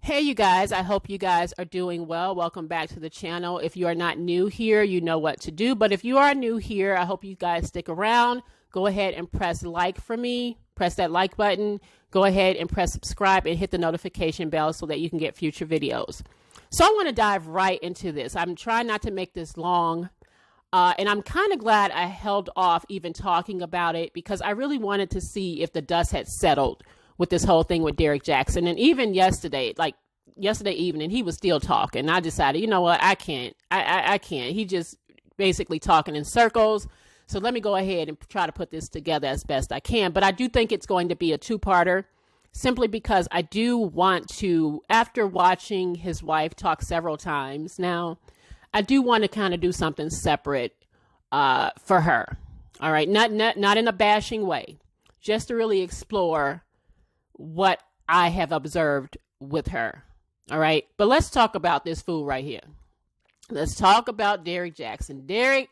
Hey, you guys, I hope you guys are doing well. Welcome back to the channel. If you are not new here, you know what to do. But if you are new here, I hope you guys stick around. Go ahead and press like for me. Press that like button. Go ahead and press subscribe and hit the notification bell so that you can get future videos. So I want to dive right into this. I'm trying not to make this long. And I'm kind of glad I held off even talking about it because I really wanted to see if the dust had settled with this whole thing with Derrick Jaxn. And even yesterday, like yesterday evening, he was still talking. I decided, you know what, I can't. He just basically talking in circles. So let me go ahead and try to put this together as best I can. But I do think it's going to be a two-parter simply because I do want to, after watching his wife talk several times now, I do want to kind of do something separate for her. All right. Not in a bashing way, just to really explore what I have observed with her. All right. But let's talk about this fool right here. Let's talk about Derrick Jaxn. Derrick,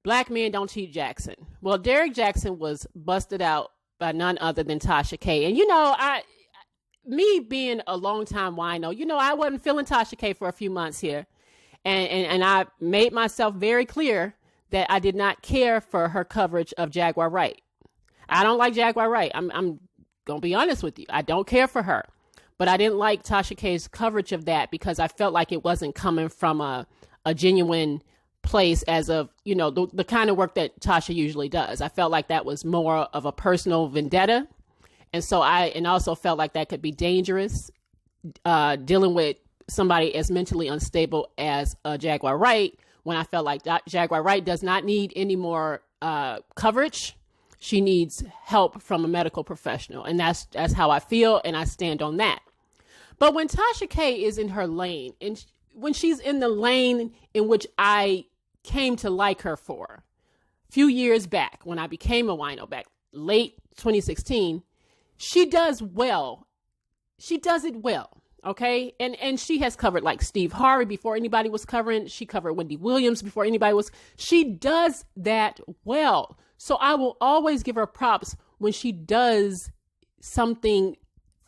black men don't cheat Jackson. Well, Derrick Jaxn was busted out by none other than Tasha K. And, you know, me being a longtime wino, you know, I wasn't feeling Tasha K for a few months here. And I made myself very clear that I did not care for her coverage of Jaguar Wright. I don't like Jaguar Wright. I'm going to be honest with you. I don't care for her. But I didn't like Tasha K's coverage of that because I felt like it wasn't coming from a genuine place as of, you know, the kind of work that Tasha usually does. I felt like that was more of a personal vendetta. And so and also felt like that could be dangerous dealing with somebody as mentally unstable as Jaguar Wright, when I felt like Jaguar Wright does not need any more coverage. She needs help from a medical professional. And that's how I feel. And I stand on that. But when Tasha K is in her lane, and when she's in the lane in which I came to like her for a few years back, when I became a wino back late 2016, she does well. She does it well. Okay. And she has covered like Steve Harvey before anybody was covering. She covered Wendy Williams before anybody was. She does that well. So I will always give her props when she does something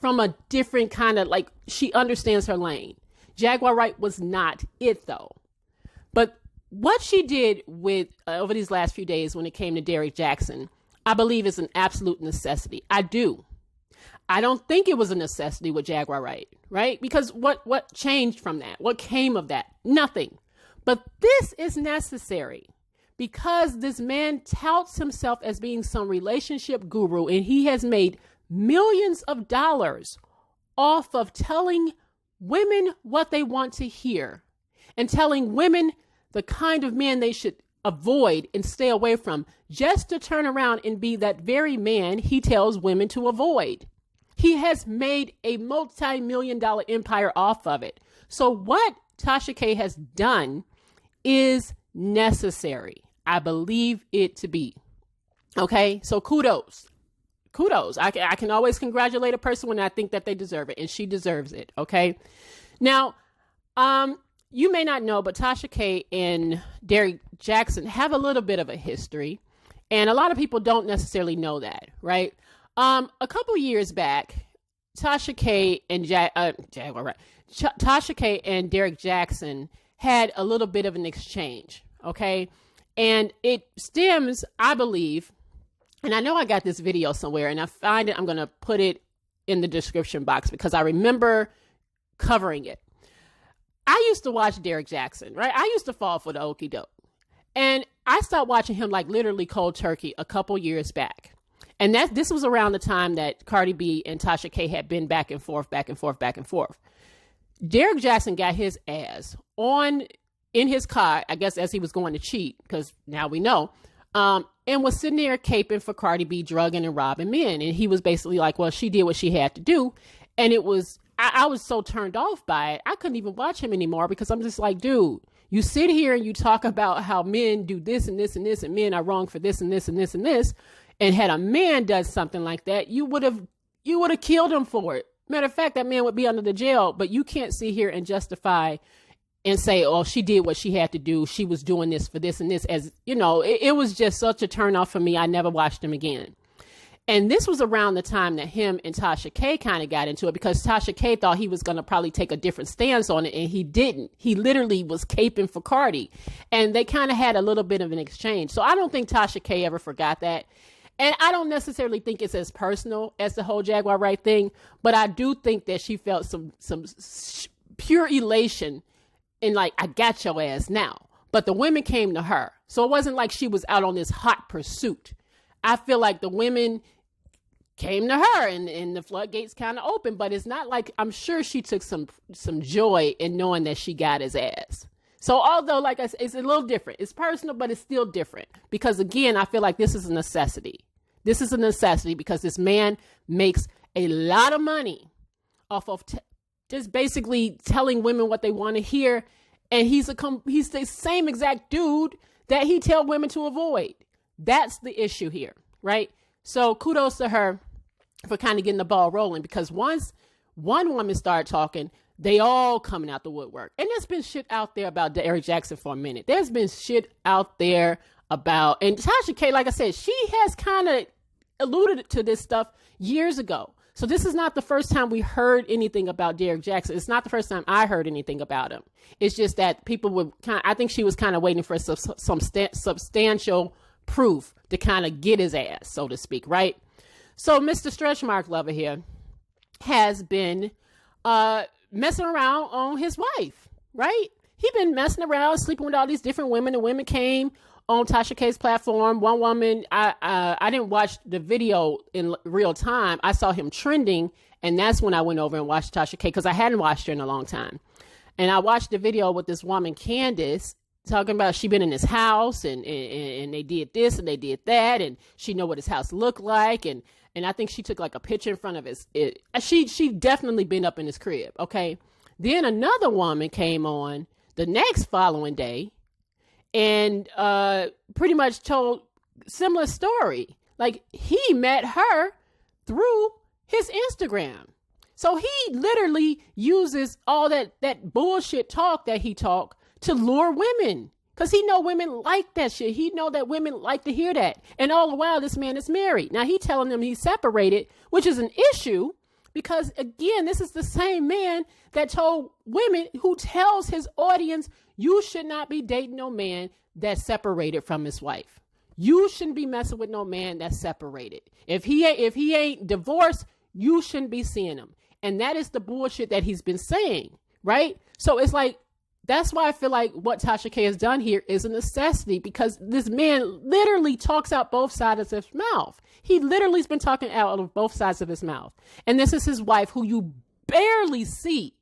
from a different kind of, like, she understands her lane. Jaguar Wright was not it though. But what she did with over these last few days when it came to Derrick Jaxn, I believe is an absolute necessity. I do. I don't think it was a necessity with Jaguar Wright, right? Because what changed from that? What came of that? Nothing. But this is necessary because this man touts himself as being some relationship guru, and he has made millions of dollars off of telling women what they want to hear and telling women the kind of men they should avoid and stay away from, just to turn around and be that very man he tells women to avoid. He has made a multi-million-dollar empire off of it. So what Tasha K has done is necessary. I believe it to be. Okay, so kudos. I can always congratulate a person when I think that they deserve it, and she deserves it. Okay, now, you may not know, but Tasha K and Derrick Jaxn have a little bit of a history, and a lot of people don't necessarily know that, right? A couple years back, Tasha K and Tasha K and Derrick Jaxn had a little bit of an exchange, okay? And it stems, I believe, and I know I got this video somewhere, and I find it, I'm going to put it in the description box because I remember covering it. I used to watch Derrick Jaxn, right? I used to fall for the okie doke. And I stopped watching him like literally cold turkey a couple years back. And this was around the time that Cardi B and Tasha K had been back and forth. Derrick Jaxn got his ass in his car, I guess, as he was going to cheat, because now we know, and was sitting there caping for Cardi B, drugging and robbing men. And he was basically like, well, she did what she had to do. And it was, I was so turned off by it, I couldn't even watch him anymore because I'm just like, dude, you sit here and you talk about how men do this and this and this, and men are wrong for this and this and this and this. And had a man does something like that, you would have killed him for it. Matter of fact, that man would be under the jail, but you can't sit here and justify and say, oh, she did what she had to do. She was doing this for this and this. As you know, it was just such a turn off for me. I never watched him again. And this was around the time that him and Tasha K kind of got into it, because Tasha K thought he was going to probably take a different stance on it, and he didn't. He literally was caping for Cardi, and they kind of had a little bit of an exchange. So I don't think Tasha K ever forgot that. And I don't necessarily think it's as personal as the whole Jaguar Wright thing, but I do think that she felt some pure elation in like, I got your ass now. But the women came to her. So it wasn't like she was out on this hot pursuit. I feel like the women came to her and the floodgates kind of opened, but it's not like, I'm sure she took some joy in knowing that she got his ass. So although, like I said, it's a little different. It's personal, but it's still different. Because again, I feel like this is a necessity. This is a necessity because this man makes a lot of money off of just basically telling women what they want to hear. And he's the same exact dude that he tell women to avoid. That's the issue here, right? So kudos to her for kind of getting the ball rolling, because once one woman started talking, they all coming out the woodwork. And there's been shit out there about Derrick Jaxn for a minute. There's been shit out there about, and Tasha K, like I said, she has kind of alluded to this stuff years ago. So this is not the first time we heard anything about Derrick Jaxn. It's not the first time I heard anything about him. It's just that people would I think she was kind of waiting for some substantial proof to kind of get his ass, so to speak, right? So Mr. Stretch Mark Lover here has been messing around on his wife, right? He been messing around, sleeping with all these different women. The women came on Tasha K's platform. One woman, I didn't watch the video in real time. I saw him trending, and that's when I went over and watched Tasha K, because I hadn't watched her in a long time. And I watched the video with this woman, Candace, talking about she been in his house and they did this and they did that, and she know what his house looked like, and I think she took like a picture in front of she definitely been up in his crib, okay? Then another woman came on the next following day and pretty much told similar story. Like, he met her through his Instagram. So he literally uses all that bullshit talk that he talked to lure women, because he know women like that shit. He know that women like to hear that. And all the while, this man is married. Now, he telling them he's separated, which is an issue, because, again, this is the same man that told women, who tells his audience, you should not be dating no man that's separated from his wife. You shouldn't be messing with no man that's separated. If he ain't divorced, you shouldn't be seeing him. And that is the bullshit that he's been saying, right? So it's like, that's why I feel like what Tasha K has done here is a necessity, because this man literally talks out both sides of his mouth. He literally has been talking out of both sides of his mouth. And this is his wife, who you barely see.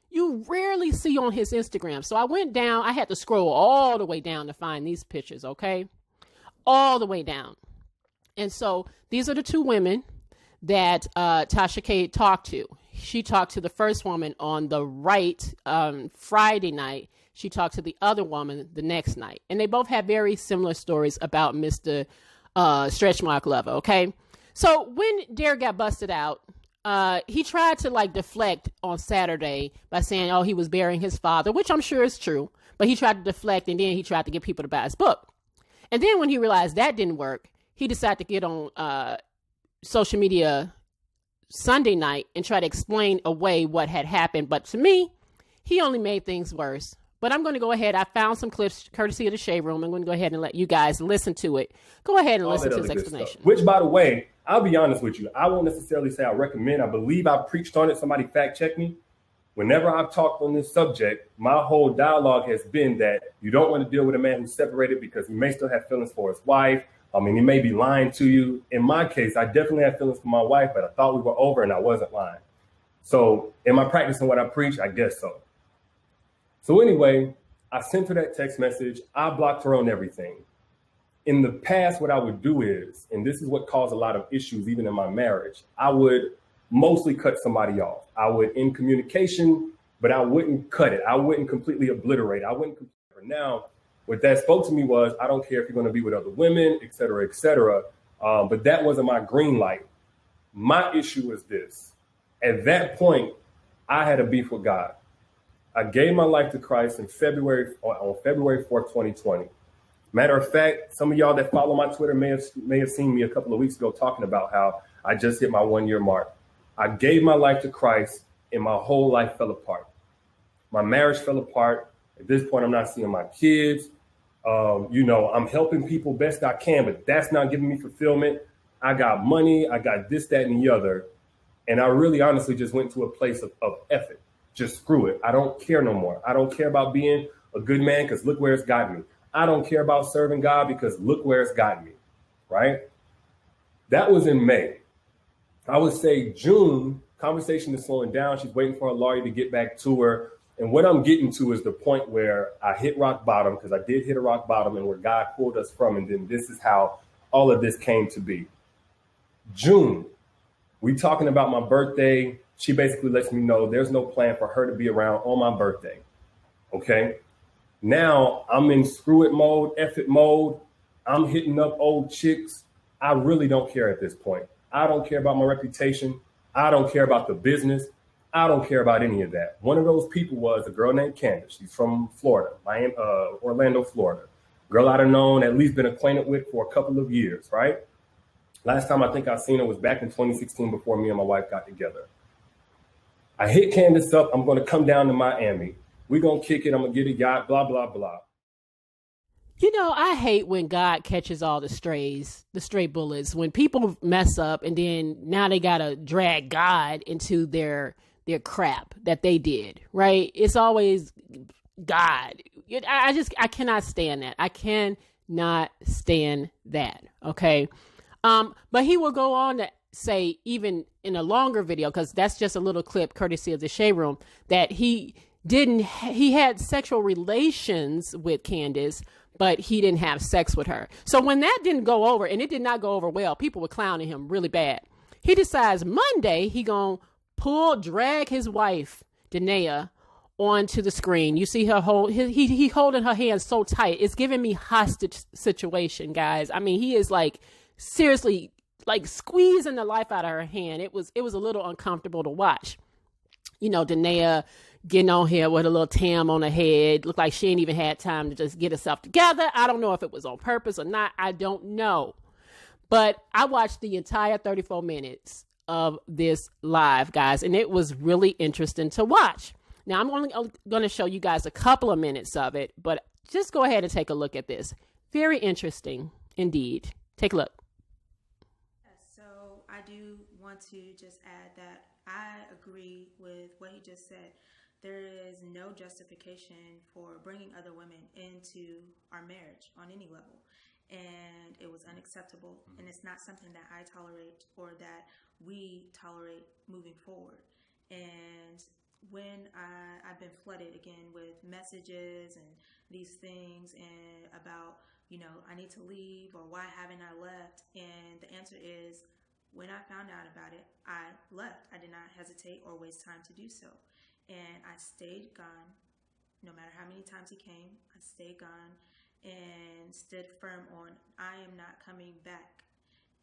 You rarely see on his Instagram. So I went down. I had to scroll all the way down to find these pictures, okay? All the way down. And so these are the two women that Tasha K talked to. She talked to the first woman on the right Friday night. She talked to the other woman the next night. And they both had very similar stories about Mr. Stretch Mark Lover, okay? So when Derrick got busted out, he tried to like deflect on Saturday by saying, oh, he was burying his father, which I'm sure is true. But he tried to deflect, and then he tried to get people to buy his book. And then when he realized that didn't work, he decided to get on social media Sunday night and try to explain away what had happened. But to me, he only made things worse. But I'm going to go ahead. I found some clips courtesy of the Shade Room. I'm going to go ahead and let you guys listen to it. Go ahead and listen to his explanation. Which, by the way, I'll be honest with you. I won't necessarily say I recommend. I believe I preached on it. Somebody fact check me. Whenever I've talked on this subject, my whole dialogue has been that you don't want to deal with a man who's separated, because he may still have feelings for his wife. I mean, he may be lying to you. In my case, I definitely have feelings for my wife, but I thought we were over and I wasn't lying. So am I practicing what I preach? I guess so. So anyway, I sent her that text message. I blocked her on everything. In the past, what I would do is, and this is what caused a lot of issues even in my marriage, I would mostly cut somebody off. I would end communication, but I wouldn't cut it. I wouldn't completely obliterate. I wouldn't. Now, what that spoke to me was, I don't care if you're going to be with other women, et cetera, et cetera. But that wasn't my green light. My issue was this. At that point, I had a beef with God. I gave my life to Christ on February 4th, 2020. Matter of fact, some of y'all that follow my Twitter may have seen me a couple of weeks ago talking about how I just hit my 1 year mark. I gave my life to Christ and my whole life fell apart. My marriage fell apart. At this point, I'm not seeing my kids. I'm helping people best I can, but that's not giving me fulfillment. I got money. I got this, that, and the other. And I really honestly just went to a place of effort. Just screw it. I don't care no more. I don't care about being a good man because look where it's got me. I don't care about serving God because look where it's got me, right? That was in May. I would say June, conversation is slowing down. She's waiting for a lawyer to get back to her. And what I'm getting to is the point where I hit rock bottom, because I did hit a rock bottom, and where God pulled us from. And then this is how all of this came to be. June, we talking about my birthday. She basically lets me know there's no plan for her to be around on my birthday. Okay. Now I'm in screw it mode, F it mode. I'm hitting up old chicks. I really don't care at this point. I don't care about my reputation. I don't care about the business. I don't care about any of that. One of those people was a girl named Candace. She's from Florida, Orlando, Florida. Girl I'd have known, at least been acquainted with for a couple of years, right? Last time I think I seen her was back in 2016 before me and my wife got together. I hit Candace up. I'm going to come down to Miami. We're going to kick it. I'm going to get a yacht, blah, blah, blah. You know, I hate when God catches all the stray bullets, when people mess up and then now they got to drag God into their crap that they did, right? It's always God. I cannot stand that. I cannot stand that. Okay. But he will go on to say, even in a longer video, because that's just a little clip courtesy of the Shade Room, that he had sexual relations with Candace, but he didn't have sex with her. So when that didn't go over, and it did not go over well, people were clowning him really bad. He decides Monday he gonna drag his wife, Danae, onto the screen. You see her he holding her hand so tight. It's giving me hostage situation, guys. I mean, he is like seriously like squeezing the life out of her hand. It was a little uncomfortable to watch. You know, Danae getting on here with a little tam on her head. Looked like she ain't even had time to just get herself together. I don't know if it was on purpose or not. I don't know. But I watched the entire 34 minutes of this live, guys, and it was really interesting to watch. Now, I'm only going to show you guys a couple of minutes of it, but just go ahead and take a look at this. Very interesting indeed. Take a look. So I do want to just add that I agree with what he just said. There is no justification for bringing other women into our marriage on any level. And it was unacceptable. And it's not something that I tolerate or that we tolerate moving forward. And when I've been flooded again with messages and these things and about, I need to leave or why haven't I left? And the answer is, when I found out about it, I left. I did not hesitate or waste time to do so. And I stayed gone. No matter how many times he came, I stayed gone and stood firm on, I am not coming back.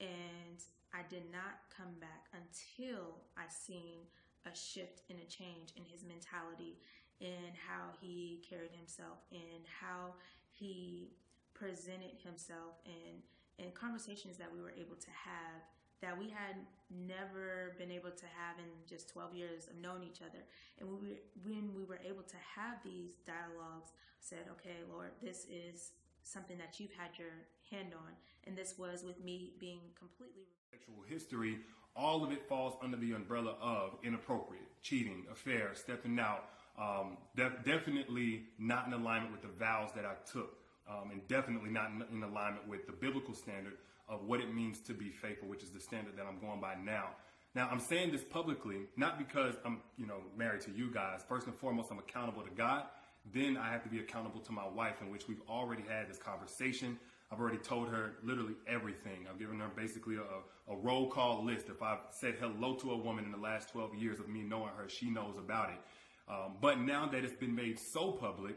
And I did not come back until I seen a shift and a change in his mentality, in how he carried himself, in how he presented himself, and conversations that we were able to have that we had never been able to have in just 12 years of knowing each other. And when we were able to have these dialogues, said, okay, Lord, this is something that you've had your hand on. And this was with me being completely... Sexual history, all of it falls under the umbrella of inappropriate, cheating, affair, stepping out, definitely not in alignment with the vows that I took, and definitely not in alignment with the biblical standard of what it means to be faithful, which is the standard that I'm going by now. Now, I'm saying this publicly, not because I'm, married to you guys. First and foremost, I'm accountable to God. Then I have to be accountable to my wife, in which we've already had this conversation. I've already told her literally everything. I've given her basically a roll call list. If I've said hello to a woman in the last 12 years of me knowing her, she knows about it. But now that it's been made so public,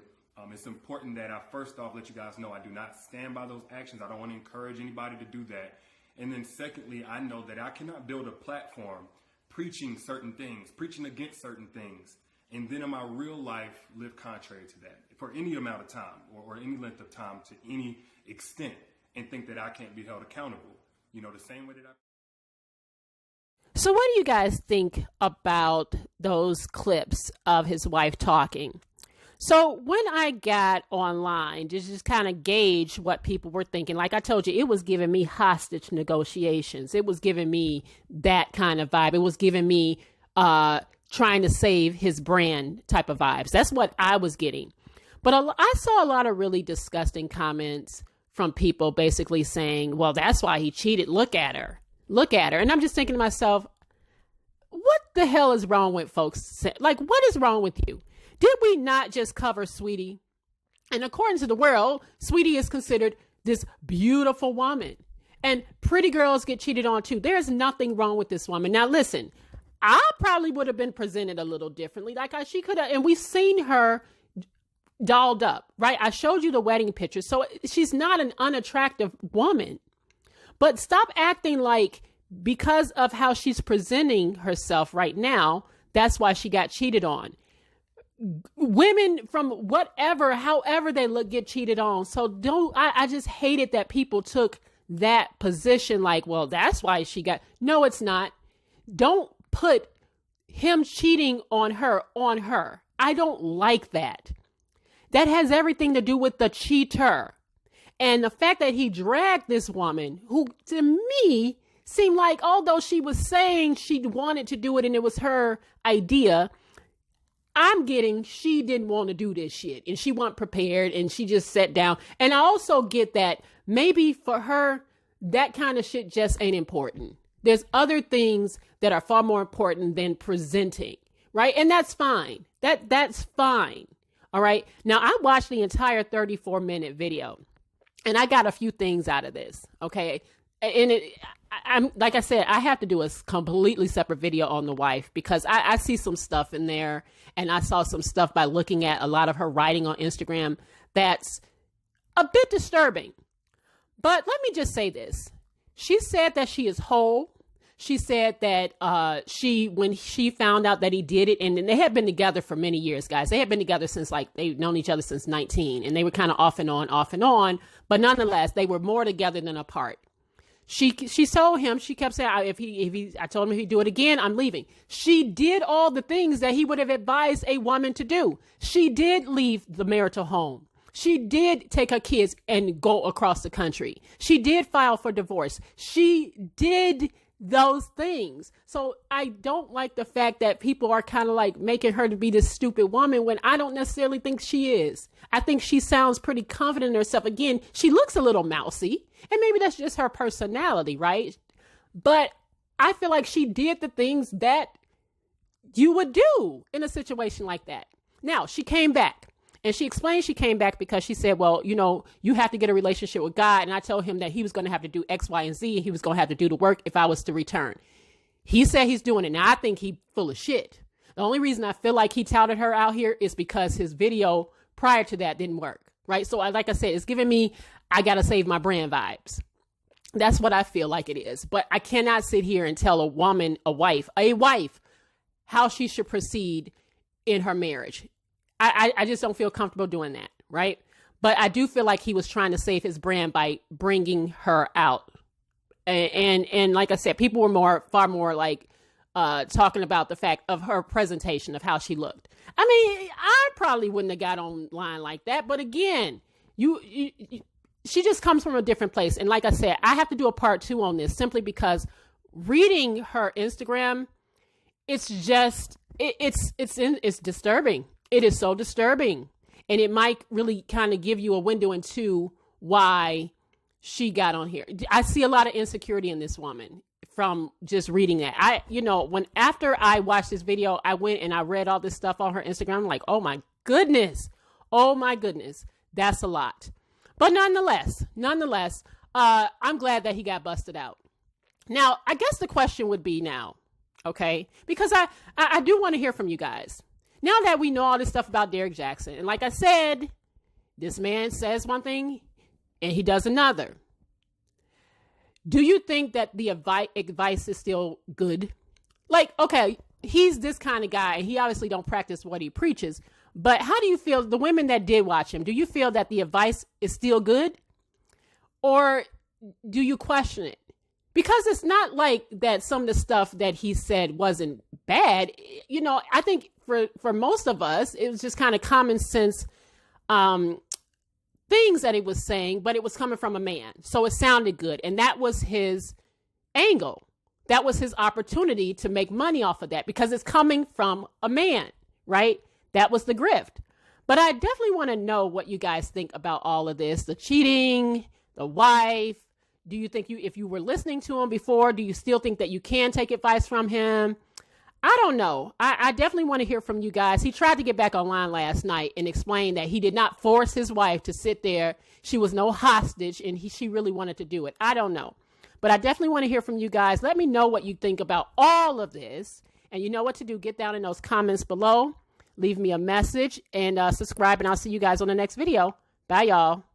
it's important that I first off let you guys know I do not stand by those actions. I don't want to encourage anybody to do that. And then secondly, I know that I cannot build a platform preaching certain things, preaching against certain things, and then in my real life live contrary to that for any amount of time or any length of time to any extent and think that I can't be held accountable. You know, the same way that I... So what do you guys think about those clips of his wife talking? So when I got online to just kind of gauge what people were thinking, like I told you, it was giving me hostage negotiations. It was giving me that kind of vibe. It was giving me trying to save his brand type of vibes. That's what I was getting. But I saw a lot of really disgusting comments from people basically saying, well, that's why he cheated. Look at her. Look at her. And I'm just thinking to myself, what the hell is wrong with folks? Like, what is wrong with you? Did we not just cover Sweetie? And according to the world, Sweetie is considered this beautiful woman. And pretty girls get cheated on too. There's nothing wrong with this woman. Now, listen, I probably would have been presented a little differently. She could have, and we've seen her dolled up, right? I showed you the wedding picture. So she's not an unattractive woman. But stop acting like because of how she's presenting herself right now, that's why she got cheated on. Women from whatever, however they look, get cheated on. So I just hated that people took that position like, well, that's why she got, no, it's not. Don't put him cheating on her. I don't like that. That has everything to do with the cheater. And the fact that he dragged this woman who to me seemed like, although she was saying she wanted to do it and it was her idea, I'm getting she didn't want to do this shit and she wasn't prepared and she just sat down. And I also get that maybe for her, that kind of shit just ain't important. There's other things that are far more important than presenting, right? And that's fine. That's fine. All right. Now I watched the entire 34-minute video and I got a few things out of this. Okay. And I'm like I said, I have to do a completely separate video on the wife because I see some stuff in there and I saw some stuff by looking at a lot of her writing on Instagram that's a bit disturbing. But let me just say this. She said that she is whole. She said that when she found out that he did it, and they had been together for many years, guys. They had been together since they've known each other since 19, and they were kind of off and on. But nonetheless, they were more together than apart. She told him, she kept saying, I told him if he'd do it again, I'm leaving. She did all the things that he would have advised a woman to do. She did leave the marital home. She did take her kids and go across the country. She did file for divorce. She did those things. So I don't like the fact that people are kind of like making her to be this stupid woman when I don't necessarily think she is. I think she sounds pretty confident in herself. Again, she looks a little mousy and maybe that's just her personality, right? But I feel like she did the things that you would do in a situation like that. Now, she came back. And she explained she came back because she said, well, you have to get a relationship with God. And I told him that he was going to have to do X, Y, and Z. And he was going to have to do the work if I was to return. He said he's doing it. Now, I think he's full of shit. The only reason I feel like he touted her out here is because his video prior to that didn't work. Right. So like I said, it's giving me, I got to save my brand vibes. That's what I feel like it is. But I cannot sit here and tell a wife, how she should proceed in her marriage. I just don't feel comfortable doing that, right? But I do feel like he was trying to save his brand by bringing her out. And like I said, people were far more like talking about the fact of her presentation of how she looked. I mean, I probably wouldn't have got online like that. But again, she just comes from a different place. And like I said, I have to do a part 2 on this simply because reading her Instagram, it's just, it's disturbing. It is so disturbing. And it might really kind of give you a window into why she got on here. I see a lot of insecurity in this woman from just reading that. After I watched this video, I went and I read all this stuff on her Instagram. I'm like, oh my goodness, that's a lot. But nonetheless, I'm glad that he got busted out. Now, I guess the question would be now, okay, because I do want to hear from you guys. Now that we know all this stuff about Derrick Jaxn, and like I said, this man says one thing and he does another. Do you think that the advice is still good? Like, okay, he's this kind of guy, and he obviously don't practice what he preaches. But how do you feel, the women that did watch him, do you feel that the advice is still good? Or do you question it? Because it's not like that some of the stuff that he said wasn't bad. You know, I think for most of us, it was just kind of common sense things that he was saying, but it was coming from a man. So it sounded good. And that was his angle. That was his opportunity to make money off of that because it's coming from a man, right? That was the grift. But I definitely want to know what you guys think about all of this, the cheating, the wife. Do you think if you were listening to him before, do you still think that you can take advice from him? I don't know. I definitely want to hear from you guys. He tried to get back online last night and explain that he did not force his wife to sit there. She was no hostage and she really wanted to do it. I don't know. But I definitely want to hear from you guys. Let me know what you think about all of this. And you know what to do. Get down in those comments below. Leave me a message and subscribe. And I'll see you guys on the next video. Bye, y'all.